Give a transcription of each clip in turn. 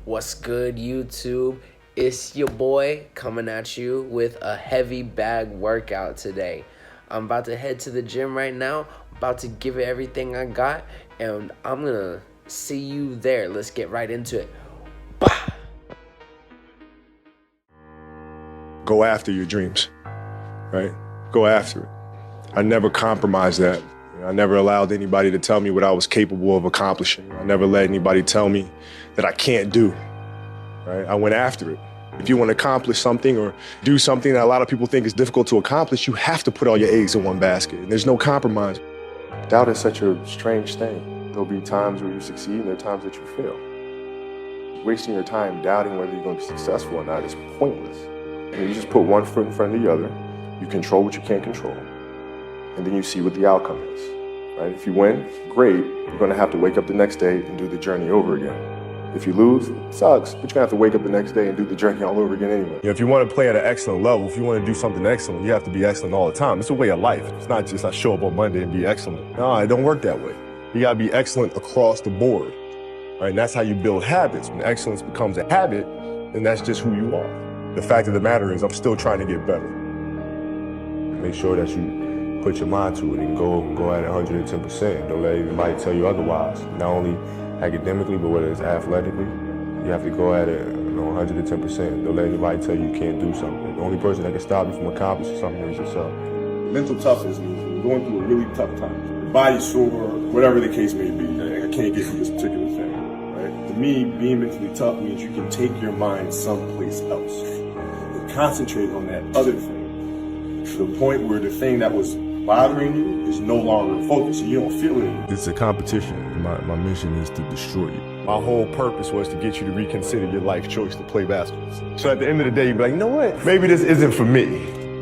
What's good, YouTube? It's your boy coming at you with a heavy bag workout today. I'm about to head to the gym right now, about to give it everything I got, and I'm gonna see you there. Let's get right into it. Bah! Go after your dreams, right? Go after it. I never compromised that. I never allowed anybody to tell me what I was capable of accomplishing. I never let anybody tell me that I can't do, right? I went after it. If you want to accomplish something or do something that a lot of people think is difficult to accomplish, you have to put all your eggs in one basket, and there's no compromise. Doubt is such a strange thing. There'll be times where you succeed and there are times that you fail. Wasting your time doubting whether you're going to be successful or not is pointless. And you just put one foot in front of the other, you control what you can't control, and then you see what the outcome is, right? If you win, great, you're gonna have to wake up the next day and do the journey over again. If you lose, it sucks, but you're gonna have to wake up the next day and do the journey all over again anyway. If you wanna play at an excellent level, if you wanna do something excellent, you have to be excellent all the time. It's a way of life. It's not just I show up on Monday and be excellent. No, it don't work that way. You gotta be excellent across the board, right? And that's how you build habits. When excellence becomes a habit, then that's just who you are. The fact of the matter is I'm still trying to get better. Make sure that you put your mind to it and go at it 110%. Don't let anybody tell you otherwise. Not only academically, but whether it's athletically, you have to go at it 110%. Don't let anybody tell you you can't do something. The only person that can stop you from accomplishing something is yourself. Mental toughness means when you're going through a really tough time, your body's sore, whatever the case may be. I can't get through this particular thing, right? To me, being mentally tough means you can take your mind someplace else and concentrate on that other thing, to the point where the thing that was bothering you is no longer in focus and you don't feel it anymore. It's a competition. My mission is to destroy you. My whole purpose was to get you to reconsider your life choice to play basketball. So at the end of the day, you'd be like, you know what? Maybe this isn't for me.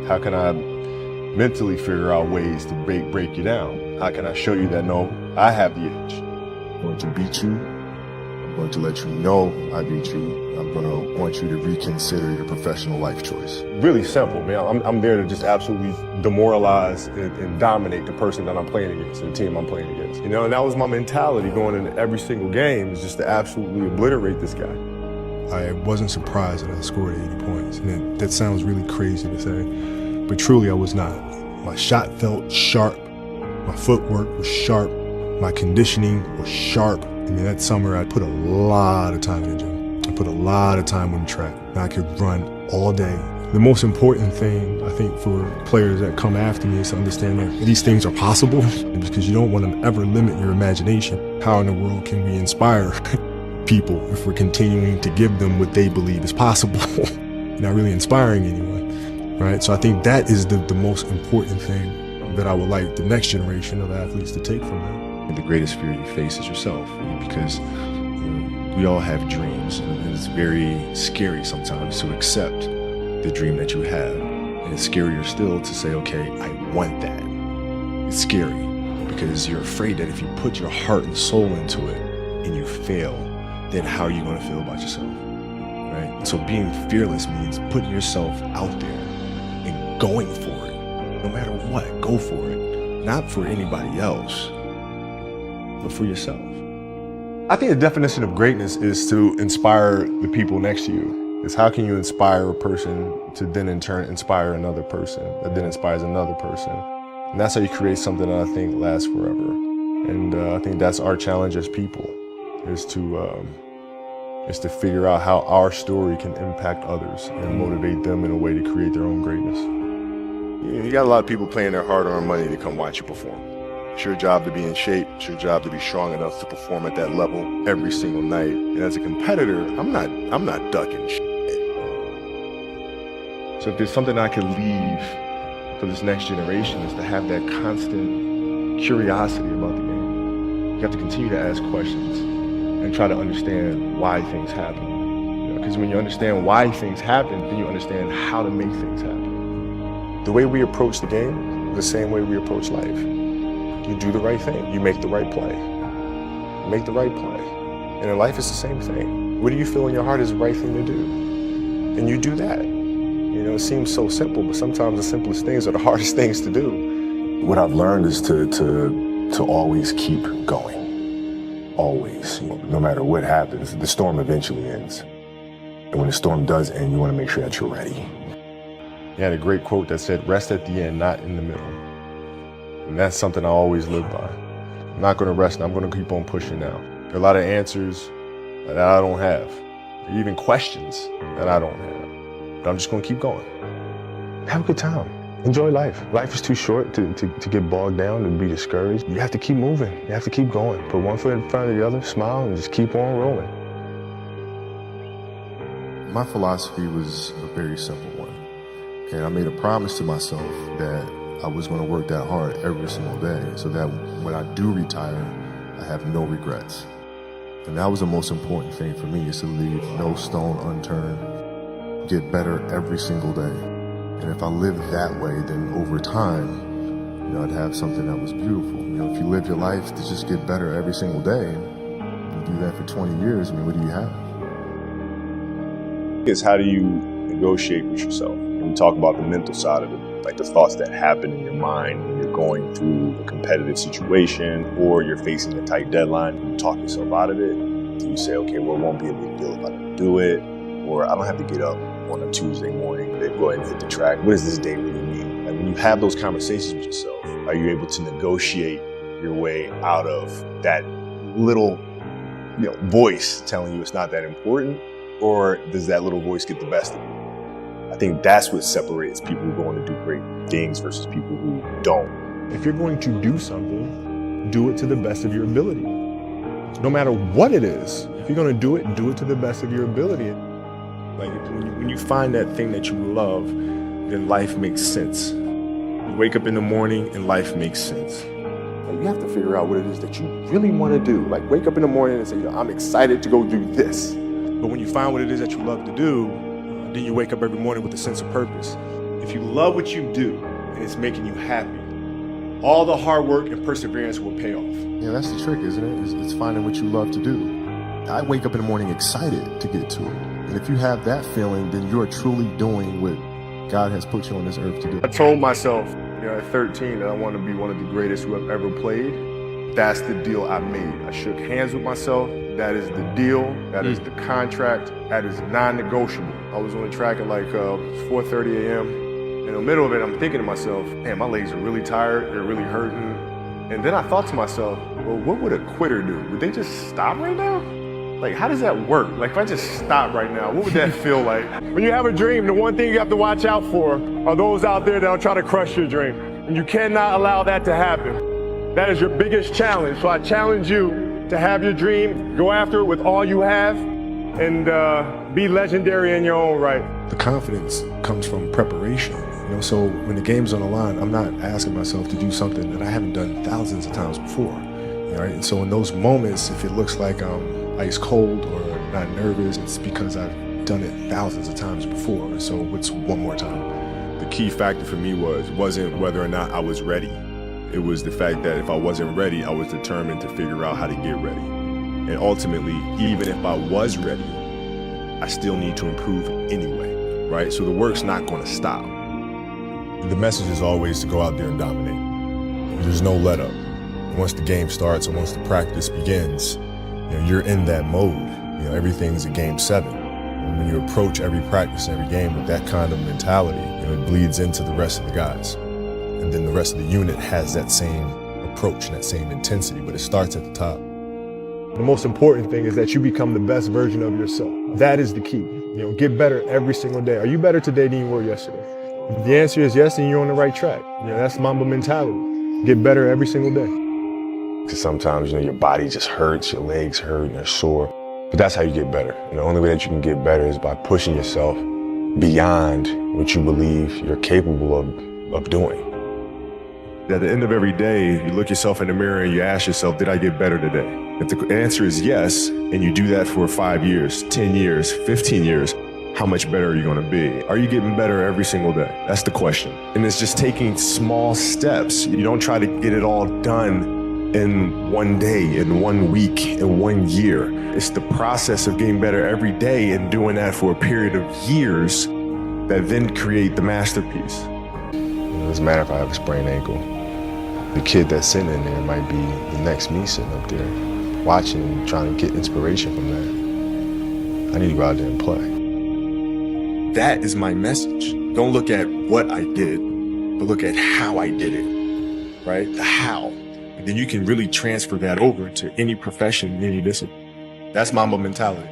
How can I mentally figure out ways to break you down? How can I show you that, no, I have the edge? I'm going to beat you. I'm going to let you know I beat you. I'm going to want you to reconsider your professional life choice. Really simple, man. I'm there to just absolutely demoralize and dominate the person that I'm playing against, the team I'm playing against. You know, and that was my mentality going into every single game, is just to absolutely obliterate this guy. I wasn't surprised that I scored 80 points. And that sounds really crazy to say, but truly I was not. My shot felt sharp. My footwork was sharp. My conditioning was sharp. I mean, that summer I put a lot of time in the gym. I put a lot of time on the track. And I could run all day. The most important thing, I think, for players that come after me is to understand that these things are possible, because you don't want to ever limit your imagination. How in the world can we inspire people if we're continuing to give them what they believe is possible? Not really inspiring anyone, right? So I think that is the most important thing that I would like the next generation of athletes to take from that. The greatest fear you face is yourself, because we all have dreams, and it's very scary sometimes to accept the dream that you have. And it's scarier still to say, okay, I want that. It's scary because you're afraid that if you put your heart and soul into it and you fail, then how are you going to feel about yourself, right? So being fearless means putting yourself out there and going for it. No matter what, go for it. Not for anybody else, but for yourself. I think the definition of greatness is to inspire the people next to you. It's how can you inspire a person to then in turn inspire another person that then inspires another person. And that's how you create something that I think lasts forever. And I think that's our challenge as people, is to figure out how our story can impact others and motivate them in a way to create their own greatness. You got a lot of people paying their hard-earned money to come watch you perform. It's your job to be in shape. It's your job to be strong enough to perform at that level every single night. And as a competitor, I'm not ducking shit. So if there's something I could leave for this next generation, is to have that constant curiosity about the game. You have to continue to ask questions and try to understand why things happen. Because when you understand why things happen, then you understand how to make things happen. The way we approach the game is the same way we approach life. You do the right thing. You make the right play. You make the right play. And in life, it's the same thing. What do you feel in your heart is the right thing to do? And you do that. You know, it seems so simple, but sometimes the simplest things are the hardest things to do. What I've learned is to always keep going. always. No matter what happens, the storm eventually ends. And when the storm does end, you want to make sure that you're ready. He had a great quote that said, "Rest at the end, not in the middle." And that's something I always live by. I'm not going to rest, and I'm going to keep on pushing now. There are a lot of answers that I don't have. There are even questions that I don't have. But I'm just going to keep going. Have a good time. Enjoy life. Life is too short to get bogged down and be discouraged. You have to keep moving. You have to keep going. Put one foot in front of the other, smile, and just keep on rolling. My philosophy was a very simple one. And I made a promise to myself that I was going to work that hard every single day so that when I do retire, I have no regrets. And that was the most important thing for me, is to leave no stone unturned, get better every single day. And if I lived that way, then over time, I'd have something that was beautiful. If you live your life to just get better every single day, and you do that for 20 years, what do you have? Is how do you negotiate with yourself? When we talk about the mental side of it, like the thoughts that happen in your mind when you're going through a competitive situation or you're facing a tight deadline, you talk yourself out of it. Do you say, okay, well, it won't be a big deal if I don't do it, or I don't have to get up on a Tuesday morning, then go ahead and hit the track. What does this day really mean? And when you have those conversations with yourself, are you able to negotiate your way out of that little voice telling you it's not that important? Or does that little voice get the best of you? I think that's what separates people who go on to do great things versus people who don't. If you're going to do something, do it to the best of your ability. No matter what it is, if you're going to do it to the best of your ability. Like when you find that thing that you love, then life makes sense. You wake up in the morning and life makes sense. You have to figure out what it is that you really want to do. Like wake up in the morning and say, I'm excited to go do this. But when you find what it is that you love to do, then you wake up every morning with a sense of purpose. If you love what you do and it's making you happy, all the hard work and perseverance will pay off. Yeah, that's the trick, isn't it? It's finding what you love to do. I wake up in the morning excited to get to it. And if you have that feeling, then you're truly doing what God has put you on this earth to do. I told myself, at 13 that I want to be one of the greatest who have ever played. That's the deal I made. I shook hands with myself. That is the deal. That is the contract. That is non-negotiable. I was on the track at like 4:30 a.m. In the middle of it, I'm thinking to myself, man, my legs are really tired. They're really hurting. And then I thought to myself, well, what would a quitter do? Would they just stop right now? Like, how does that work? Like, if I just stop right now, what would that feel like? When you have a dream, the one thing you have to watch out for are those out there that'll try to crush your dream. And you cannot allow that to happen. That is your biggest challenge. So I challenge you to have your dream, go after it with all you have, and be legendary in your own right. The confidence comes from preparation. So when the game's on the line, I'm not asking myself to do something that I haven't done thousands of times before. Right? And so in those moments, if it looks like I'm ice cold or not nervous, it's because I've done it thousands of times before. So it's one more time. The key factor for me wasn't whether or not I was ready. It was the fact that if I wasn't ready, I was determined to figure out how to get ready. And ultimately, even if I was ready, I still need to improve anyway, right? So the work's not going to stop. The message is always to go out there and dominate. There's no let up. Once the game starts and once the practice begins, you're in that mode. Everything's a game 7. And when you approach every practice and every game with that kind of mentality, it bleeds into the rest of the guys. And then the rest of the unit has that same approach and that same intensity, but it starts at the top. The most important thing is that you become the best version of yourself. That is the key. Get better every single day. Are you better today than you were yesterday? If the answer is yes, then you're on the right track. That's Mamba mentality. Get better every single day. Because sometimes, your body just hurts, your legs hurt, and they're sore. But that's how you get better. The only way that you can get better is by pushing yourself beyond what you believe you're capable of doing. At the end of every day, you look yourself in the mirror and you ask yourself, did I get better today? If the answer is yes, and you do that for 5 years, 10 years, 15 years, how much better are you going to be? Are you getting better every single day? That's the question. And it's just taking small steps. You don't try to get it all done in one day, in 1 week, in 1 year. It's the process of getting better every day and doing that for a period of years that then create the masterpiece. It doesn't matter if I have a sprained ankle. The kid that's sitting in there might be the next me sitting up there. watching and trying to get inspiration from that, I need to go out there and play. That is my message. Don't look at what I did, but look at how I did it, right? The how. And then you can really transfer that over to any profession, any discipline. That's Mamba mentality.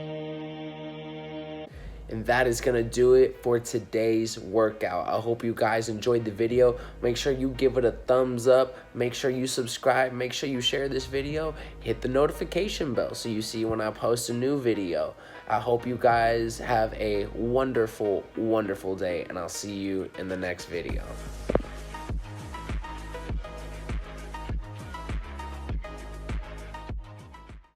And that is going to do it for today's workout. I hope you guys enjoyed the video. Make sure you give it a thumbs up. Make sure you subscribe. Make sure you share this video. Hit the notification bell so you see when I post a new video. I hope you guys have a wonderful, wonderful day, and I'll see you in the next video.